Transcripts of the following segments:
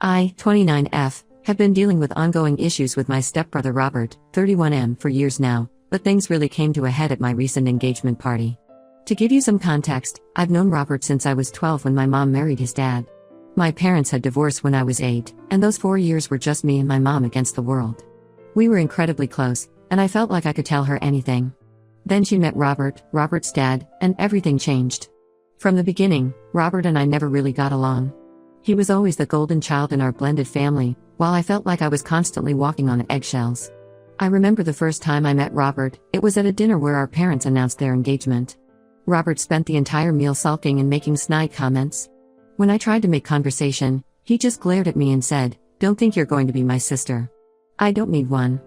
I, 29F, have been dealing with ongoing issues with my stepbrother Robert, 31M, for years now, but things really came to a head at my recent engagement party. To give you some context, I've known Robert since I was 12 when my mom married his dad. My parents had divorced when I was 8, and those 4 years were just me and my mom against the world. We were incredibly close, and I felt like I could tell her anything. Then she met Robert's dad, and everything changed. From the beginning, Robert and I never really got along. He was always the golden child in our blended family, while I felt like I was constantly walking on eggshells. I remember the first time I met Robert, it was at a dinner where our parents announced their engagement. Robert spent the entire meal sulking and making snide comments. When I tried to make conversation, he just glared at me and said, "Don't think you're going to be my sister. I don't need one."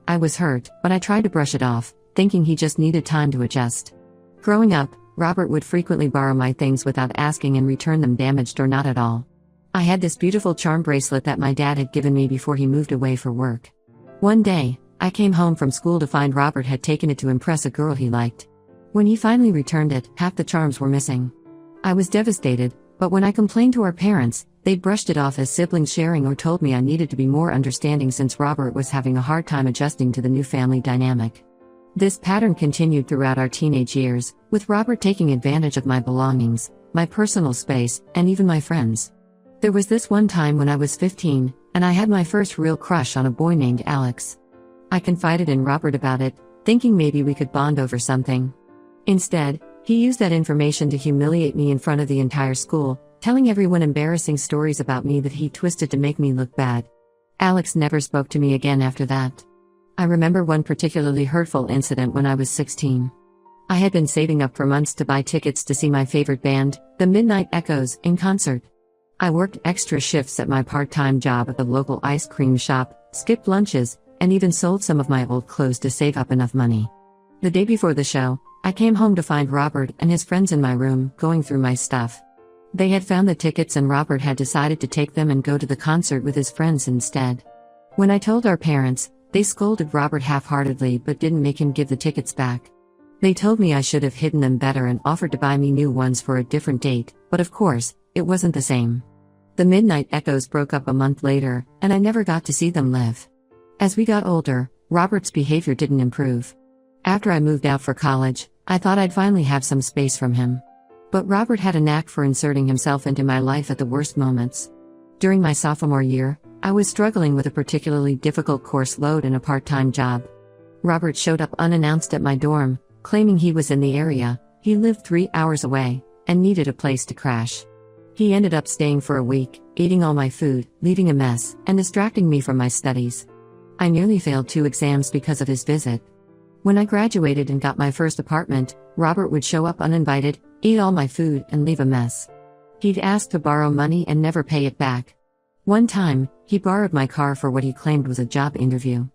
I was hurt, but I tried to brush it off, thinking he just needed time to adjust. Growing up, Robert would frequently borrow my things without asking and return them damaged or not at all. I had this beautiful charm bracelet that my dad had given me before he moved away for work. One day, I came home from school to find Robert had taken it to impress a girl he liked. When he finally returned it, half the charms were missing. I was devastated, but when I complained to our parents, they brushed it off as siblings sharing or told me I needed to be more understanding since Robert was having a hard time adjusting to the new family dynamic. This pattern continued throughout our teenage years, with Robert taking advantage of my belongings, my personal space, and even my friends. There was this one time when I was 15, and I had my first real crush on a boy named Alex. I confided in Robert about it, thinking maybe we could bond over something. Instead, he used that information to humiliate me in front of the entire school, telling everyone embarrassing stories about me that he twisted to make me look bad. Alex never spoke to me again after that. I remember one particularly hurtful incident when I was 16. I had been saving up for months to buy tickets to see my favorite band, the Midnight Echoes, in concert. I worked extra shifts at my part-time job at the local ice cream shop, skipped lunches, and even sold some of my old clothes to save up enough money. The day before the show, I came home to find Robert and his friends in my room, going through my stuff. They had found the tickets and Robert had decided to take them and go to the concert with his friends instead. When I told our parents, they scolded Robert half-heartedly but didn't make him give the tickets back. They told me I should have hidden them better and offered to buy me new ones for a different date, but of course, it wasn't the same. The Midnight Echoes broke up a month later, and I never got to see them live. As we got older, Robert's behavior didn't improve. After I moved out for college, I thought I'd finally have some space from him. But Robert had a knack for inserting himself into my life at the worst moments. During my sophomore year, I was struggling with a particularly difficult course load and a part-time job. Robert showed up unannounced at my dorm, claiming he was in the area. He lived 3 hours away, and needed a place to crash. He ended up staying for a week, eating all my food, leaving a mess, and distracting me from my studies. I nearly failed 2 exams because of his visit. When I graduated and got my first apartment, Robert would show up uninvited, eat all my food, and leave a mess. He'd ask to borrow money and never pay it back. One time, he borrowed my car for what he claimed was a job interview.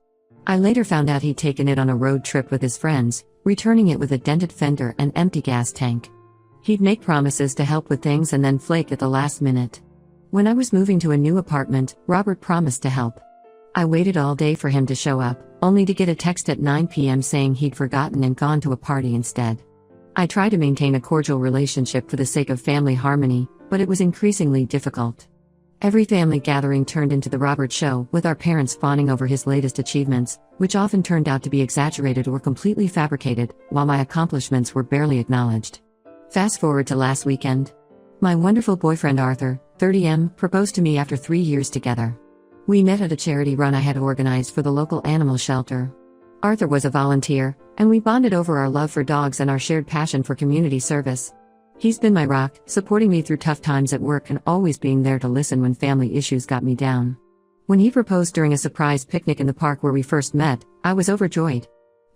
I later found out he'd taken it on a road trip with his friends, returning it with a dented fender and empty gas tank. He'd make promises to help with things and then flake at the last minute. When I was moving to a new apartment, Robert promised to help. I waited all day for him to show up, only to get a text at 9 p.m. saying he'd forgotten and gone to a party instead. I tried to maintain a cordial relationship for the sake of family harmony, but it was increasingly difficult. Every family gathering turned into the Robert show, with our parents fawning over his latest achievements, which often turned out to be exaggerated or completely fabricated, while my accomplishments were barely acknowledged. Fast forward to last weekend. My wonderful boyfriend Arthur, 30M, proposed to me after 3 years together. We met at a charity run I had organized for the local animal shelter. Arthur was a volunteer, and we bonded over our love for dogs and our shared passion for community service. He's been my rock, supporting me through tough times at work and always being there to listen when family issues got me down. When he proposed during a surprise picnic in the park where we first met, I was overjoyed.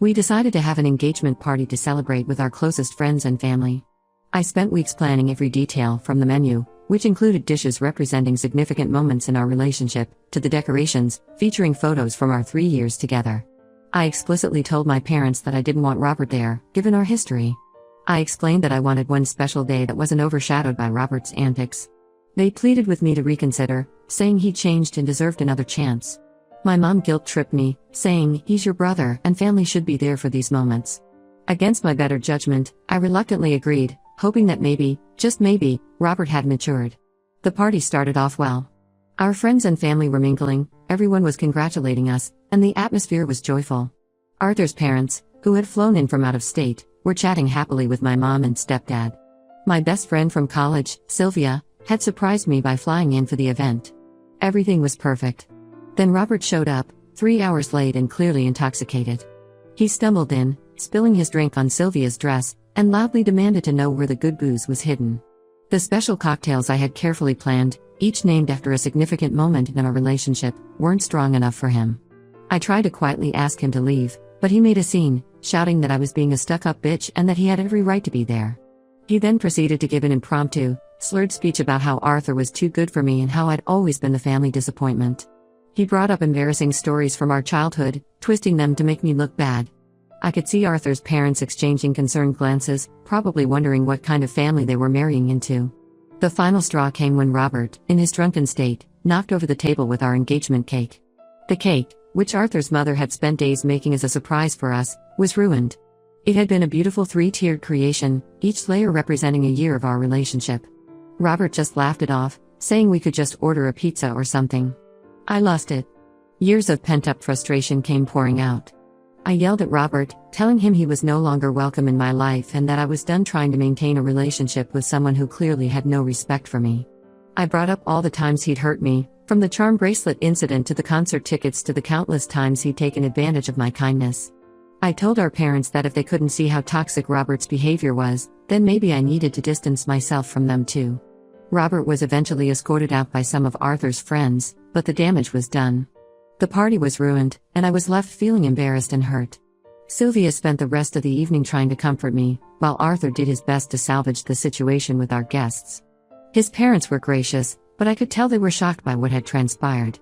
We decided to have an engagement party to celebrate with our closest friends and family. I spent weeks planning every detail, from the menu, which included dishes representing significant moments in our relationship, to the decorations, featuring photos from our 3 years together. I explicitly told my parents that I didn't want Robert there, given our history. I explained that I wanted one special day that wasn't overshadowed by Robert's antics. They pleaded with me to reconsider, saying he'd changed and deserved another chance. My mom guilt-tripped me, saying, "He's your brother, and family should be there for these moments." Against my better judgment, I reluctantly agreed, hoping that maybe, just maybe, Robert had matured. The party started off well. Our friends and family were mingling, everyone was congratulating us, and the atmosphere was joyful. Arthur's parents, who had flown in from out of state, were chatting happily with my mom and stepdad. My best friend from college, Sylvia, had surprised me by flying in for the event. Everything was perfect. Then Robert showed up, 3 hours late and clearly intoxicated. He stumbled in, spilling his drink on Sylvia's dress, and loudly demanded to know where the good booze was hidden. The special cocktails I had carefully planned, each named after a significant moment in our relationship, weren't strong enough for him. I tried to quietly ask him to leave, but he made a scene, shouting that I was being a stuck-up bitch and that he had every right to be there. He then proceeded to give an impromptu, slurred speech about how Arthur was too good for me and how I'd always been the family disappointment. He brought up embarrassing stories from our childhood, twisting them to make me look bad. I could see Arthur's parents exchanging concerned glances, probably wondering what kind of family they were marrying into. The final straw came when Robert, in his drunken state, knocked over the table with our engagement cake. The cake, which Arthur's mother had spent days making as a surprise for us, was ruined. It had been a beautiful 3-tiered creation, each layer representing a year of our relationship. Robert just laughed it off, saying we could just order a pizza or something. I lost it. Years of pent-up frustration came pouring out. I yelled at Robert, telling him he was no longer welcome in my life and that I was done trying to maintain a relationship with someone who clearly had no respect for me. I brought up all the times he'd hurt me, from the charm bracelet incident to the concert tickets to the countless times he'd taken advantage of my kindness. I told our parents that if they couldn't see how toxic Robert's behavior was, then maybe I needed to distance myself from them too. Robert was eventually escorted out by some of Arthur's friends, but the damage was done. The party was ruined, and I was left feeling embarrassed and hurt. Sylvia spent the rest of the evening trying to comfort me, while Arthur did his best to salvage the situation with our guests. His parents were gracious, but I could tell they were shocked by what had transpired.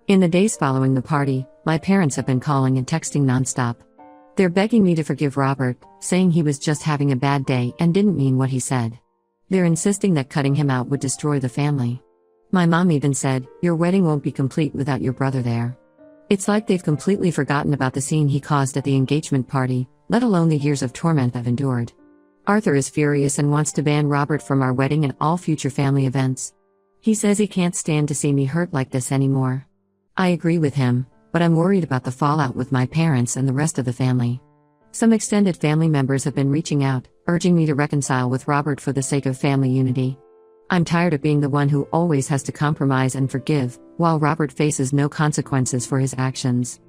In the days following the party, my parents have been calling and texting nonstop. They're begging me to forgive Robert, saying he was just having a bad day and didn't mean what he said. They're insisting that cutting him out would destroy the family. My mom even said, "Your wedding won't be complete without your brother there." It's like they've completely forgotten about the scene he caused at the engagement party, let alone the years of torment I've endured. Arthur is furious and wants to ban Robert from our wedding and all future family events. He says he can't stand to see me hurt like this anymore. I agree with him, but I'm worried about the fallout with my parents and the rest of the family. Some extended family members have been reaching out, urging me to reconcile with Robert for the sake of family unity. I'm tired of being the one who always has to compromise and forgive, while Robert faces no consequences for his actions.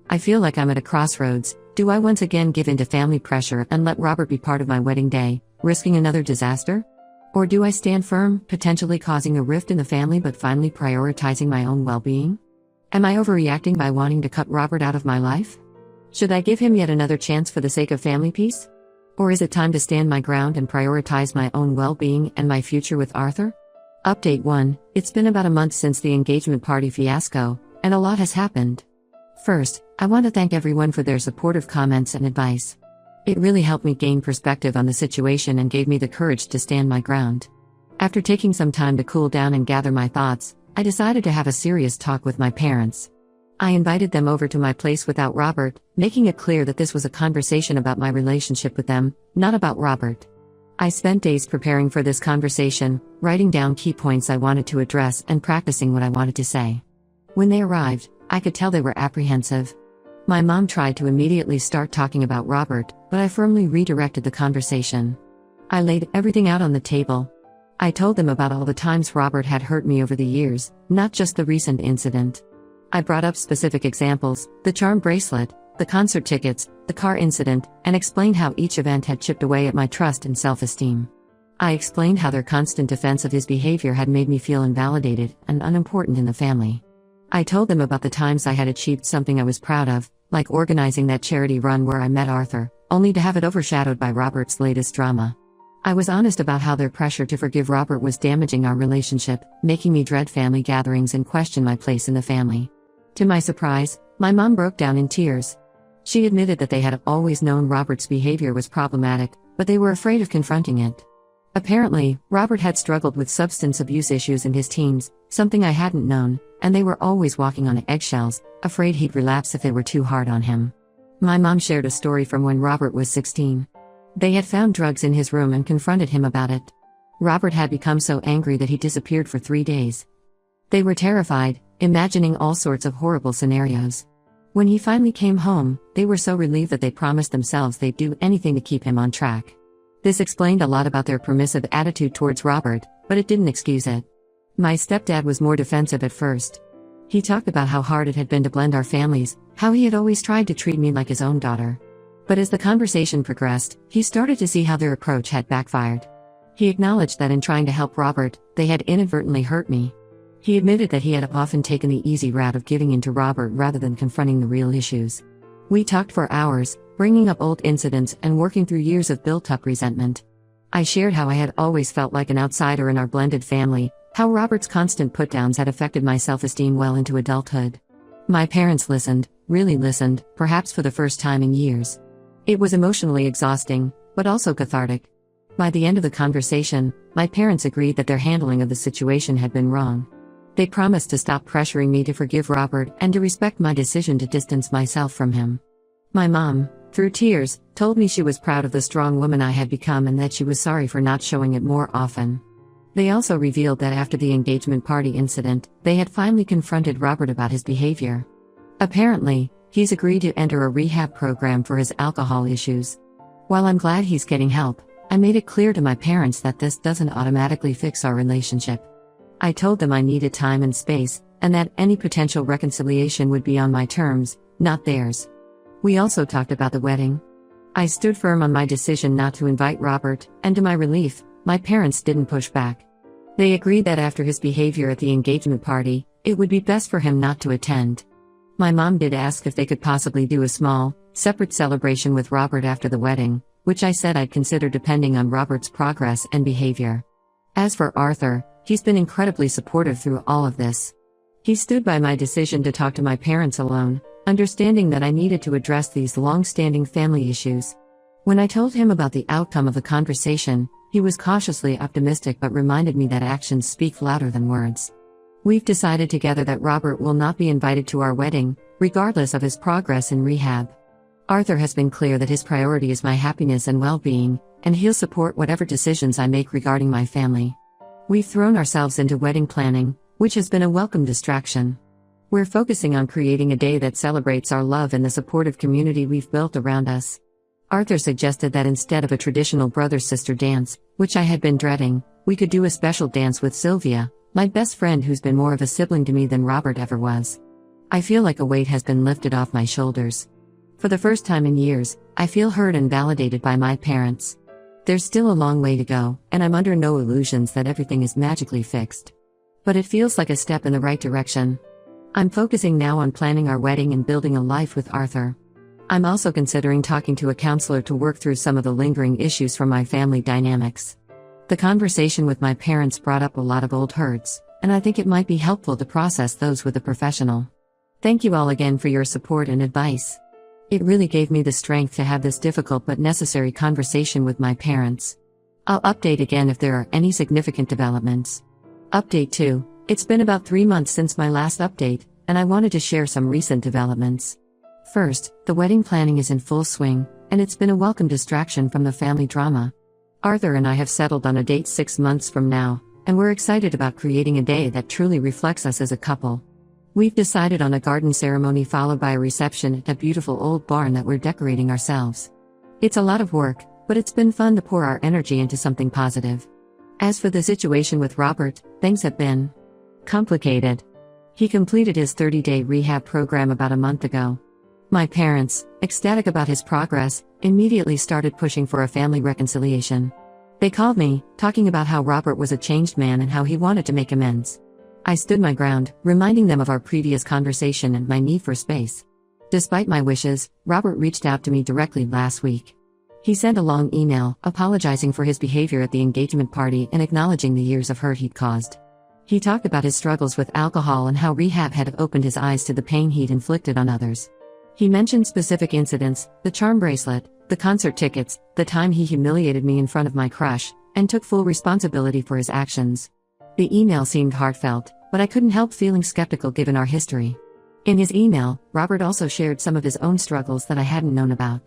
I feel like I'm at a crossroads. Do I once again give in to family pressure and let Robert be part of my wedding day, risking another disaster? Or do I stand firm, potentially causing a rift in the family but finally prioritizing my own well-being? Am I overreacting by wanting to cut Robert out of my life? Should I give him yet another chance for the sake of family peace? Or is it time to stand my ground and prioritize my own well-being and my future with Arthur? Update 1. It's been about a month since the engagement party fiasco, and a lot has happened. First, I want to thank everyone for their supportive comments and advice. It really helped me gain perspective on the situation and gave me the courage to stand my ground. After taking some time to cool down and gather my thoughts, I decided to have a serious talk with my parents. I invited them over to my place without Robert, making it clear that this was a conversation about my relationship with them, not about Robert. I spent days preparing for this conversation, writing down key points I wanted to address and practicing what I wanted to say. When they arrived, I could tell they were apprehensive. My mom tried to immediately start talking about Robert, but I firmly redirected the conversation. I laid everything out on the table. I told them about all the times Robert had hurt me over the years, not just the recent incident. I brought up specific examples, the charm bracelet, the concert tickets, the car incident, and explained how each event had chipped away at my trust and self-esteem. I explained how their constant defense of his behavior had made me feel invalidated and unimportant in the family. I told them about the times I had achieved something I was proud of, like organizing that charity run where I met Arthur, only to have it overshadowed by Robert's latest drama. I was honest about how their pressure to forgive Robert was damaging our relationship, making me dread family gatherings and question my place in the family. To my surprise, my mom broke down in tears. She admitted that they had always known Robert's behavior was problematic, but they were afraid of confronting it. Apparently, Robert had struggled with substance abuse issues in his teens, something I hadn't known, and they were always walking on eggshells, afraid he'd relapse if they were too hard on him. My mom shared a story from when Robert was 16. They had found drugs in his room and confronted him about it. Robert had become so angry that he disappeared for 3 days. They were terrified, imagining all sorts of horrible scenarios. When he finally came home, they were so relieved that they promised themselves they'd do anything to keep him on track. This explained a lot about their permissive attitude towards Robert, but it didn't excuse it. My stepdad was more defensive at first. He talked about how hard it had been to blend our families, how he had always tried to treat me like his own daughter. But as the conversation progressed, he started to see how their approach had backfired. He acknowledged that in trying to help Robert, they had inadvertently hurt me. He admitted that he had often taken the easy route of giving in to Robert rather than confronting the real issues. We talked for hours, bringing up old incidents and working through years of built-up resentment. I shared how I had always felt like an outsider in our blended family, how Robert's constant put-downs had affected my self-esteem well into adulthood. My parents listened, really listened, perhaps for the first time in years. It was emotionally exhausting, but also cathartic. By the end of the conversation, my parents agreed that their handling of the situation had been wrong. They promised to stop pressuring me to forgive Robert and to respect my decision to distance myself from him. My mom, through tears, told me she was proud of the strong woman I had become and that she was sorry for not showing it more often. They also revealed that after the engagement party incident, they had finally confronted Robert about his behavior. Apparently, he's agreed to enter a rehab program for his alcohol issues. While I'm glad he's getting help, I made it clear to my parents that this doesn't automatically fix our relationship. I told them I needed time and space, and that any potential reconciliation would be on my terms, not theirs. We also talked about the wedding. I stood firm on my decision not to invite Robert, and to my relief, my parents didn't push back. They agreed that after his behavior at the engagement party, it would be best for him not to attend. My mom did ask if they could possibly do a small, separate celebration with Robert after the wedding, which I said I'd consider depending on Robert's progress and behavior. As for Arthur, he's been incredibly supportive through all of this. He stood by my decision to talk to my parents alone, understanding that I needed to address these long-standing family issues. When I told him about the outcome of the conversation, he was cautiously optimistic but reminded me that actions speak louder than words. We've decided together that Robert will not be invited to our wedding, regardless of his progress in rehab. Arthur has been clear that his priority is my happiness and well-being, and he'll support whatever decisions I make regarding my family. We've thrown ourselves into wedding planning, which has been a welcome distraction. We're focusing on creating a day that celebrates our love and the supportive community we've built around us. Arthur suggested that instead of a traditional brother-sister dance, which I had been dreading, we could do a special dance with Sylvia, my best friend who's been more of a sibling to me than Robert ever was. I feel like a weight has been lifted off my shoulders. For the first time in years, I feel heard and validated by my parents. There's still a long way to go, and I'm under no illusions that everything is magically fixed. But it feels like a step in the right direction. I'm focusing now on planning our wedding and building a life with Arthur. I'm also considering talking to a counselor to work through some of the lingering issues from my family dynamics. The conversation with my parents brought up a lot of old hurts, and I think it might be helpful to process those with a professional. Thank you all again for your support and advice. It really gave me the strength to have this difficult but necessary conversation with my parents. I'll update again if there are any significant developments. Update 2. It's been about 3 months since my last update, and I wanted to share some recent developments. First, the wedding planning is in full swing, and it's been a welcome distraction from the family drama. Arthur and I have settled on a date 6 months from now, and we're excited about creating a day that truly reflects us as a couple. We've decided on a garden ceremony followed by a reception at a beautiful old barn that we're decorating ourselves. It's a lot of work, but it's been fun to pour our energy into something positive. As for the situation with Robert, things have been complicated. He completed his 30-day rehab program about a month ago. My parents, ecstatic about his progress, immediately started pushing for a family reconciliation. They called me, talking about how Robert was a changed man and how he wanted to make amends. I stood my ground, reminding them of our previous conversation and my need for space. Despite my wishes, Robert reached out to me directly last week. He sent a long email, apologizing for his behavior at the engagement party and acknowledging the years of hurt he'd caused. He talked about his struggles with alcohol and how rehab had opened his eyes to the pain he'd inflicted on others. He mentioned specific incidents, the charm bracelet, the concert tickets, the time he humiliated me in front of my crush, and took full responsibility for his actions. The email seemed heartfelt, but I couldn't help feeling skeptical given our history. In his email, Robert also shared some of his own struggles that I hadn't known about.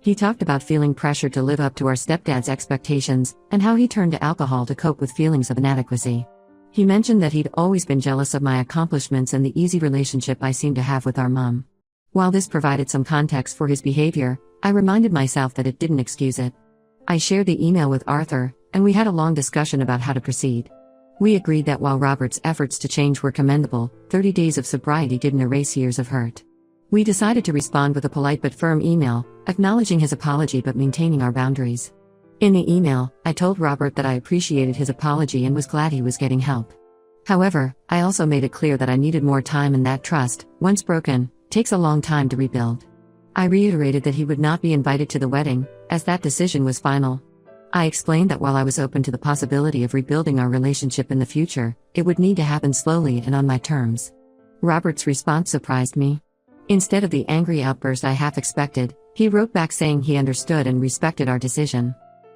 He talked about feeling pressured to live up to our stepdad's expectations, and how he turned to alcohol to cope with feelings of inadequacy. He mentioned that he'd always been jealous of my accomplishments and the easy relationship I seemed to have with our mom. While this provided some context for his behavior, I reminded myself that it didn't excuse it. I shared the email with Arthur, and we had a long discussion about how to proceed. We agreed that while Robert's efforts to change were commendable, 30 days of sobriety didn't erase years of hurt. We decided to respond with a polite but firm email, acknowledging his apology but maintaining our boundaries. In the email, I told Robert that I appreciated his apology and was glad he was getting help. However, I also made it clear that I needed more time and that trust, once broken, takes a long time to rebuild. I reiterated that he would not be invited to the wedding, as that decision was final. I explained that while I was open to the possibility of rebuilding our relationship in the future, it would need to happen slowly and on my terms. Robert's response surprised me. Instead of the angry outburst I half expected, he wrote back saying he understood and respected our decision.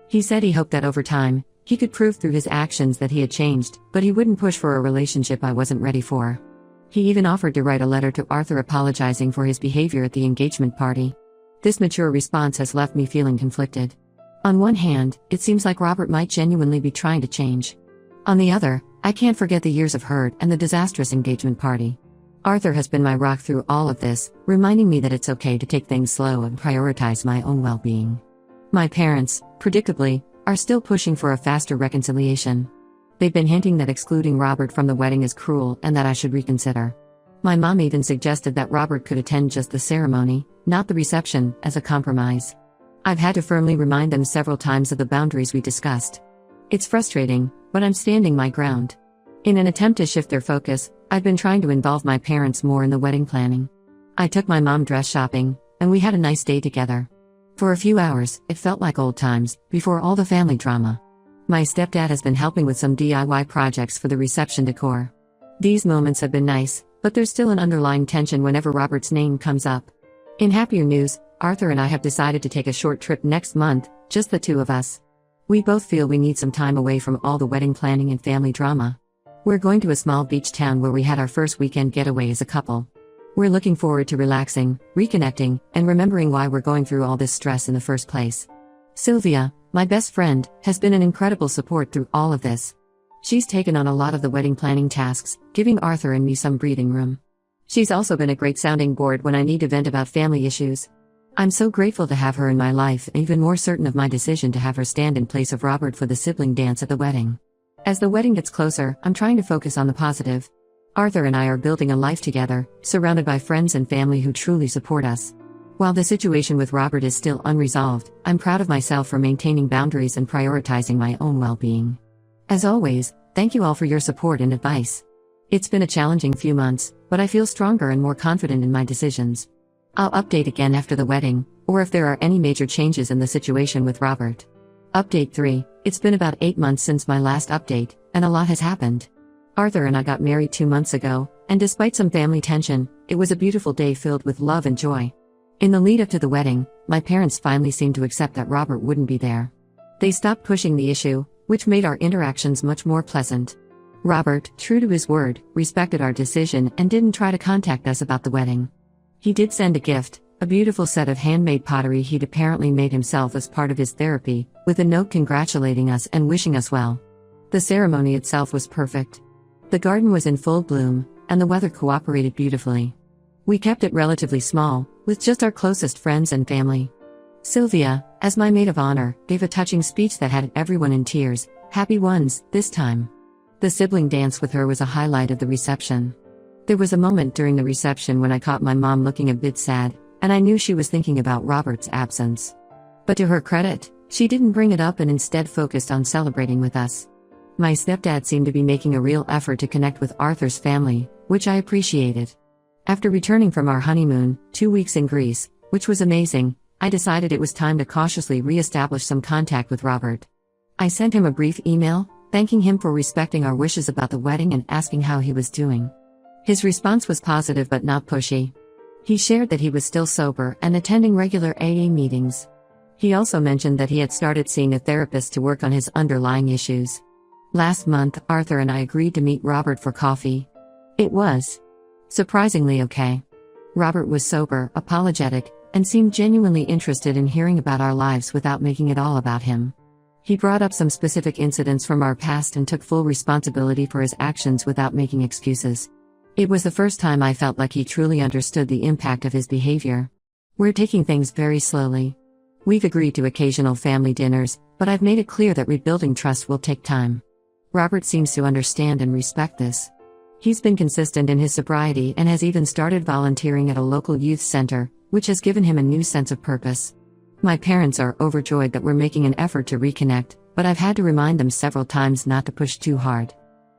He said he hoped that over time, he could prove through his actions that he had changed, but he wouldn't push for a relationship I wasn't ready for. He even offered to write a letter to Arthur apologizing for his behavior at the engagement party. This mature response has left me feeling conflicted. On one hand, it seems like Robert might genuinely be trying to change. On the other, I can't forget the years of hurt and the disastrous engagement party. Arthur has been my rock through all of this, reminding me that it's okay to take things slow and prioritize my own well-being. My parents, predictably, are still pushing for a faster reconciliation. They've been hinting that excluding Robert from the wedding is cruel and that I should reconsider. My mom even suggested that Robert could attend just the ceremony, not the reception, as a compromise. I've had to firmly remind them several times of the boundaries we discussed. It's frustrating, but I'm standing my ground. In an attempt to shift their focus, I've been trying to involve my parents more in the wedding planning. I took my mom dress shopping, and we had a nice day together. For a few hours, it felt like old times, before all the family drama. My stepdad has been helping with some DIY projects for the reception decor. These moments have been nice, but there's still an underlying tension whenever Robert's name comes up. In happier news, Arthur and I have decided to take a short trip next month, just the two of us. We both feel we need some time away from all the wedding planning and family drama. We're going to a small beach town where we had our first weekend getaway as a couple. We're looking forward to relaxing, reconnecting, and remembering why we're going through all this stress in the first place. Sylvia, my best friend, has been an incredible support through all of this. She's taken on a lot of the wedding planning tasks, giving Arthur and me some breathing room. She's also been a great sounding board when I need to vent about family issues. I'm so grateful to have her in my life and even more certain of my decision to have her stand in place of Robert for the sibling dance at the wedding. As the wedding gets closer, I'm trying to focus on the positive. Arthur and I are building a life together, surrounded by friends and family who truly support us. While the situation with Robert is still unresolved, I'm proud of myself for maintaining boundaries and prioritizing my own well-being. As always, thank you all for your support and advice. It's been a challenging few months, but I feel stronger and more confident in my decisions. I'll update again after the wedding, or if there are any major changes in the situation with Robert. Update 3. It's been about 8 months since my last update, and a lot has happened. Arthur and I got married 2 months ago, and despite some family tension, it was a beautiful day filled with love and joy. In the lead up to the wedding, my parents finally seemed to accept that Robert wouldn't be there. They stopped pushing the issue, which made our interactions much more pleasant. Robert, true to his word, respected our decision and didn't try to contact us about the wedding. He did send a gift, a beautiful set of handmade pottery he'd apparently made himself as part of his therapy, with a note congratulating us and wishing us well. The ceremony itself was perfect. The garden was in full bloom, and the weather cooperated beautifully. We kept it relatively small, with just our closest friends and family. Sylvia, as my maid of honor, gave a touching speech that had everyone in tears, happy ones, this time. The sibling dance with her was a highlight of the reception. There was a moment during the reception when I caught my mom looking a bit sad, and I knew she was thinking about Robert's absence. But to her credit, she didn't bring it up and instead focused on celebrating with us. My stepdad seemed to be making a real effort to connect with Arthur's family, which I appreciated. After returning from our honeymoon, 2 weeks in Greece, which was amazing, I decided it was time to cautiously re-establish some contact with Robert. I sent him a brief email, thanking him for respecting our wishes about the wedding and asking how he was doing. His response was positive but not pushy. He shared that he was still sober and attending regular AA meetings. He also mentioned that he had started seeing a therapist to work on his underlying issues. Last month, Arthur and I agreed to meet Robert for coffee. It was surprisingly okay. Robert was sober, apologetic, and seemed genuinely interested in hearing about our lives without making it all about him. He brought up some specific incidents from our past and took full responsibility for his actions without making excuses. It was the first time I felt like he truly understood the impact of his behavior. We're taking things very slowly. We've agreed to occasional family dinners, but I've made it clear that rebuilding trust will take time. Robert seems to understand and respect this. He's been consistent in his sobriety and has even started volunteering at a local youth center, which has given him a new sense of purpose. My parents are overjoyed that we're making an effort to reconnect, but I've had to remind them several times not to push too hard.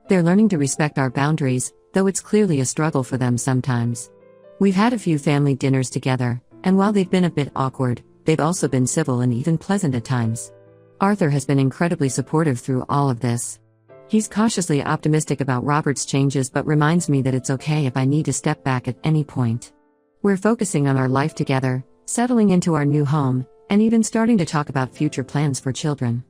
They're learning to respect our boundaries, though it's clearly a struggle for them sometimes. We've had a few family dinners together, and while they've been a bit awkward, they've also been civil and even pleasant at times. Arthur has been incredibly supportive through all of this. He's cautiously optimistic about Robert's changes but reminds me that it's okay if I need to step back at any point. We're focusing on our life together, settling into our new home, and even starting to talk about future plans for children.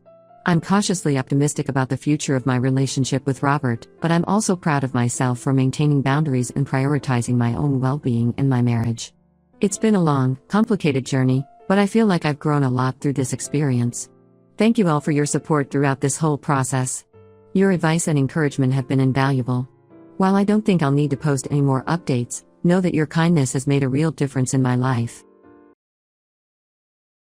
I'm cautiously optimistic about the future of my relationship with Robert, but I'm also proud of myself for maintaining boundaries and prioritizing my own well-being in my marriage. It's been a long, complicated journey, but I feel like I've grown a lot through this experience. Thank you all for your support throughout this whole process. Your advice and encouragement have been invaluable. While I don't think I'll need to post any more updates, know that your kindness has made a real difference in my life.